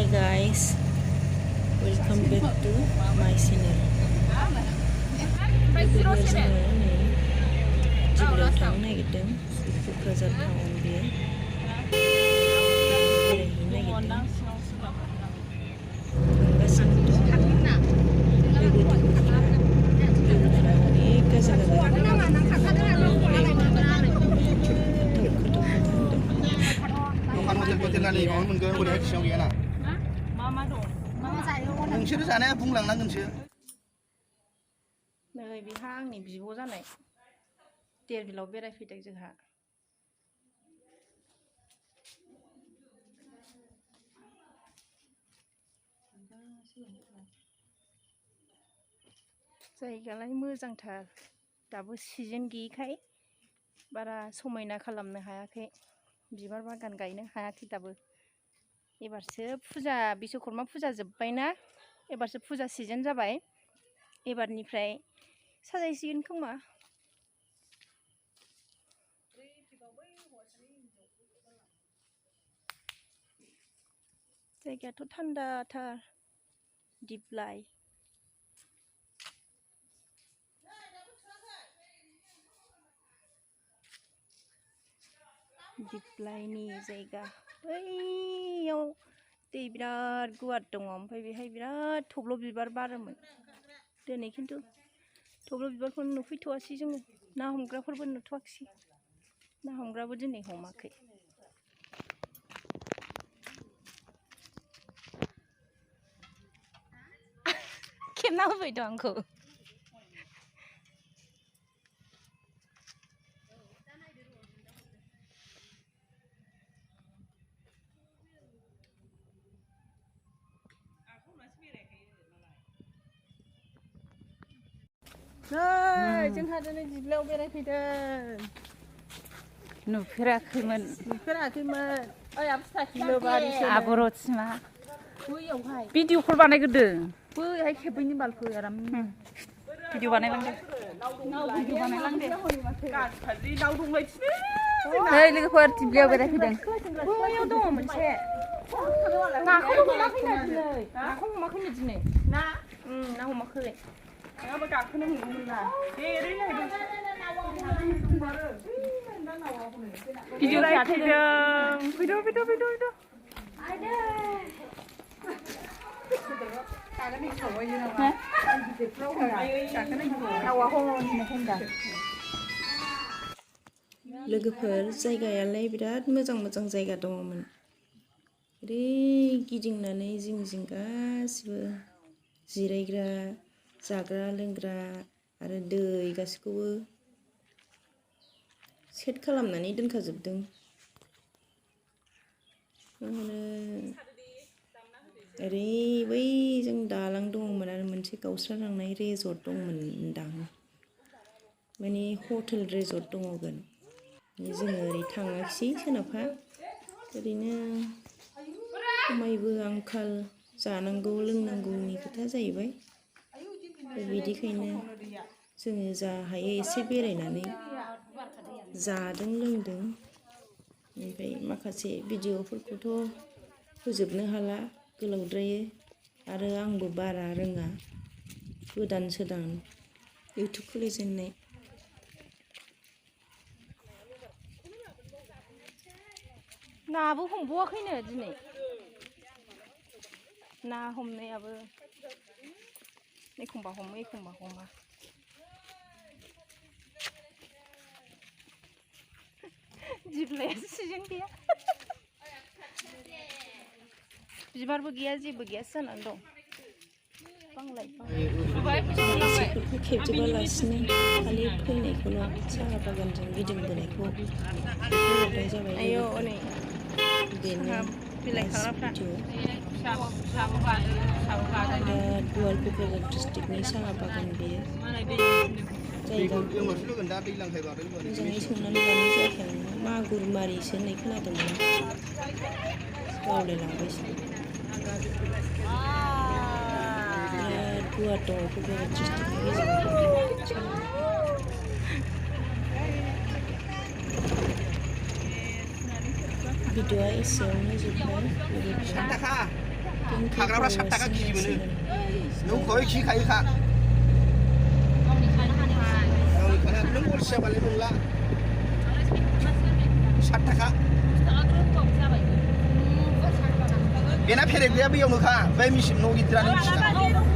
Hi guys, welcome back to my channel. Logo जोङो नै जिल्लायाव थांनो नागिरदों क'क्राझार टाउन बेयो बेरायहैनो नागिरदों थांगासिनो दं लोगोफोरा अनेक गाजा नोंसोर जानाया बुंलांनांगोनसो नै बिहा आंनि बिब' जानाय देरबिलाव बेरायफैदों जोंहा जायगायालाय मोजांथार दाबो सिजोन गैयैखाय बारा समायना खालामनो हायाखै बिबार बागान गायनो हायाखै दाबो एबारसो फुजा बिश्वकर्मा फुजा जोब्बायना एबारसो फुजा सिजोन जाबाय एबारनिफ्राय साजायसिगोन खोमा जायगायाथ' थान्दाथार दिप्लाइ दिप्लाइनि जायगा बैयाव दै बिराद गुवार दङ ओमफ्राय बेहाय बिराद थब्ल' बिबार बारोमोन दिनै खिन्थु थब्ल' बिबारखौनो नुफैथ'वासै जोङो ना हमग्राफोरबो नुथ'वाखिसै ना हमग्राबो दिनै हमाखै खेबना होबाय दं आंखौ जोंहा दिनै दिप्लाइयाव बेरायफैदों नुफेराखैमोन आबरथिमा बैयावहाय भिडिअ कल बानायग्रोदों बैहाय खेबैनि बालखौ आराम भिडिअ बानायलांदों दाउ दंलायथिनो नै लोगोफोर दिप्लाइयाव बेरायफैदों बैयाव दङ मोनसे नाखौनो हमाखैना दिनै नाखौ हमाखैनो दिनै ना हमाखै नङाबा गाखोनो मोनगौमोन ना भिडिअ फैदो लोगोफोर जायगायालाय बिराद मोजां जायगा दङमोन ओरै गिदिंनानै जिं गासिबो जिरायग्रा जाग्रा लोंग्रा आरो दै गासिखौबो सेट खालामनानै दोनखाजोबदों ओरै बैजों दालां दङमोन आरो मोनसे गावस्रालांनाय रेजर्ट दंमोनदां माने हटेल रेजर्ट दङगोन जोङो ओरै थाङाखिसै सोनाबहा ओरैनो समायबो आंखाल जानांगौ लोंनांगौनि खोथा जाहैबाय बिदिखायनो जोङो जा हायो एसे बेरायनानै जादों लोंदों ओमफ्राय माखासे भिडिअफोरखौथ' फोजोबनो हाला गोलावद्रायो आरो आंबो बारा रोङा गोदानसो इउटुब खुलिजेननाय नाबो हमबावाखैनो दिनै ना हमनायाबो एखमबा हमो एखमबा हमा दिप्लाइयासो सिजोन गैया बिबारबो गैया जेबो गैयासो जानानै दं मानसिफोरखौ खेबजोबालासिनो खालि फैनायखौल' साहा बागानजों गिदिंबोनायखौ हरनाय जाबाय बेनो भिडिअ बिराद गुवार क'क्राझार डिस्ट्रिक्टनि साहा बागान बेयो जायगाखौ मोजाङै संनानै लानाय जायाखै आं मागुर मारिसो होननाय खोनादोंमोन बावलायलांबायसो बिराद गुवार दङ क'क्राझार डिस्ट्रिक्टनि गेजेराव भिडिअआ एसेयावनो जोब्बाय हाग्राफ्रा 7 थाखा केजि मोनो नौखौहाय खि खायोखा नों अलसियाबालाय मोनला 7 थाखा बेना फेरेब गैया बैयावनोखा बै मेसिन न' गिदिरानो 20 थाखा